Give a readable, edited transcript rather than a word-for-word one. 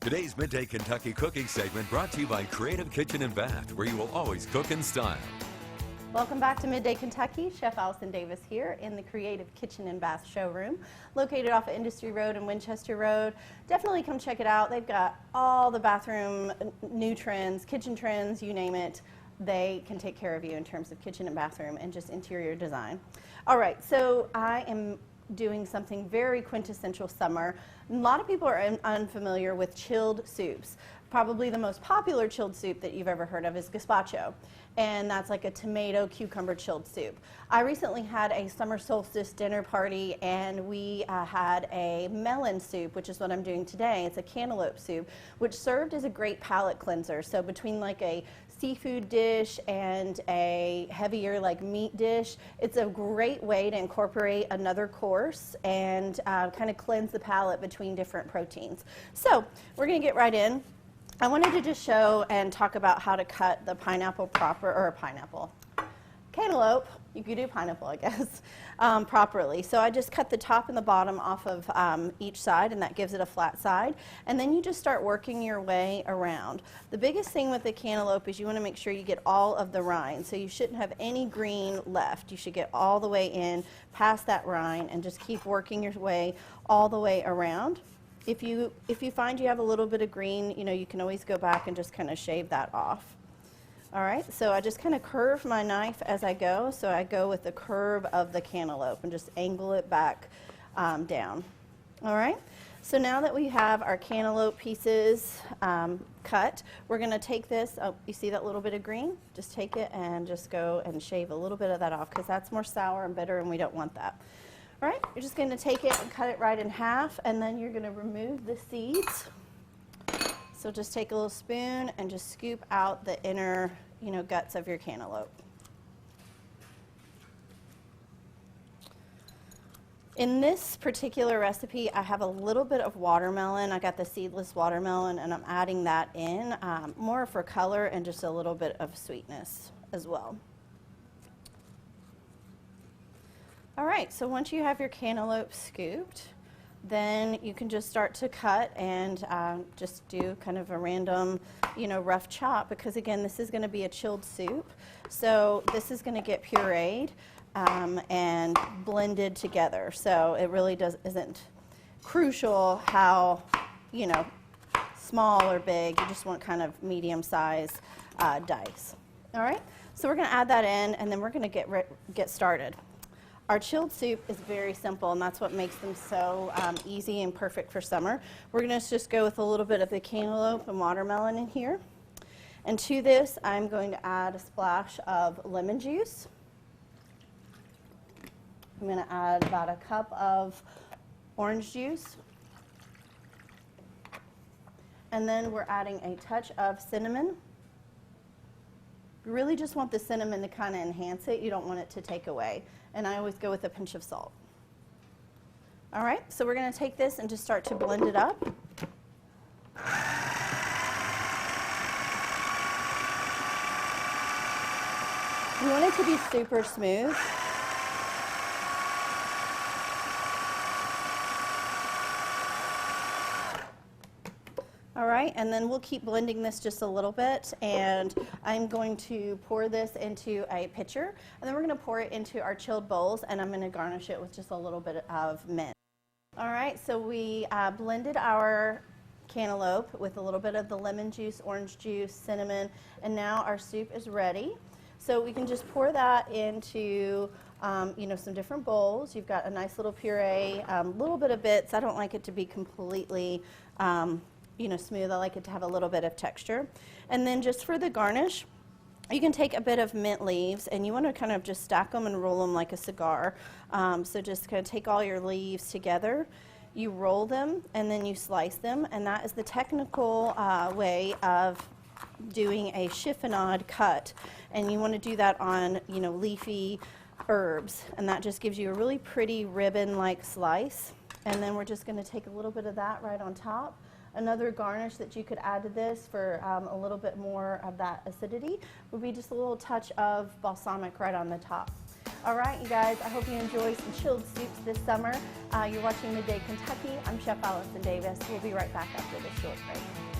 Today's Midday Kentucky cooking segment brought to you by Creative Kitchen and Bath, where you will always cook in style. Welcome back to Midday Kentucky. Chef Allison Davis here in the Creative Kitchen and Bath showroom, located off of Industry Road and Winchester Road. Definitely come check it out. They've got all the bathroom new trends, kitchen trends, you name it. They can take care of you in terms of kitchen and bathroom and just interior design. All right, so I am doing something very quintessential summer. A lot of people are unfamiliar with chilled soups. Probably the most popular chilled soup that you've ever heard of is gazpacho, and that's like a tomato cucumber chilled soup. I recently had a summer solstice dinner party, and we had a melon soup, which is what I'm doing today. It's a cantaloupe soup, which served as a great palate cleanser. So between like a seafood dish and a heavier like meat dish, it's a great way to incorporate another course and kind of cleanse the palate between different proteins. So we're going to get right in. I wanted to just show and talk about how to cut the cantaloupe, you could do pineapple I guess, properly. So I just cut the top and the bottom off of each side, and that gives it a flat side. And then you just start working your way around. The biggest thing with the cantaloupe is you want to make sure you get all of the rind. So you shouldn't have any green left. You should get all the way in past that rind and just keep working your way all the way around. If you find you have a little bit of green, you know, you can always go back and just kind of shave that off. All right, so I just kind of curve my knife as I go. So I go with the curve of the cantaloupe and just angle it back down. All right, so now that we have our cantaloupe pieces cut, we're going to take this, oh, you see that little bit of green? Just take it and just go and shave a little bit of that off, because that's more sour and bitter and we don't want that. All right, you're just going to take it and cut it right in half, and then you're going to remove the seeds. So just take a little spoon and just scoop out the inner, guts of your cantaloupe. In this particular recipe, I have a little bit of watermelon. I got the seedless watermelon, and I'm adding that in more for color and just a little bit of sweetness as well. All right, so once you have your cantaloupe scooped, then you can just start to cut and just do kind of a random, rough chop, because again, this is going to be a chilled soup. So this is going to get pureed and blended together. So it really isn't crucial how, small or big. You just want kind of medium size dice. All right, so we're going to add that in, and then we're going to get started. Our chilled soup is very simple, and that's what makes them so easy and perfect for summer. We're going to just go with a little bit of the cantaloupe and watermelon in here. And to this, I'm going to add a splash of lemon juice. I'm going to add about a cup of orange juice. And then we're adding a touch of cinnamon. You really just want the cinnamon to kind of enhance it. You don't want it to take away. And I always go with a pinch of salt. All right, so we're going to take this and just start to blend it up. You want it to be super smooth. All right, and then we'll keep blending this just a little bit, and I'm going to pour this into a pitcher, and then we're going to pour it into our chilled bowls, and I'm going to garnish it with just a little bit of mint. All right, so we blended our cantaloupe with a little bit of the lemon juice, orange juice, cinnamon, and now our soup is ready. So we can just pour that into some different bowls. You've got a nice little puree, a little bit of bits. I don't like it to be completely smooth. I like it to have a little bit of texture. And then just for the garnish, you can take a bit of mint leaves, and you want to kind of just stack them and roll them like a cigar. So just kind of take all your leaves together, you roll them, and then you slice them, and that is the technical way of doing a chiffonade cut. And you want to do that on, leafy herbs, and that just gives you a really pretty ribbon-like slice. And then we're just going to take a little bit of that right on top. Another garnish that you could add to this for a little bit more of that acidity would be just a little touch of balsamic right on the top. All right, you guys, I hope you enjoy some chilled soups this summer. You're watching Midday Kentucky. I'm Chef Allison Davis. We'll be right back after this short break.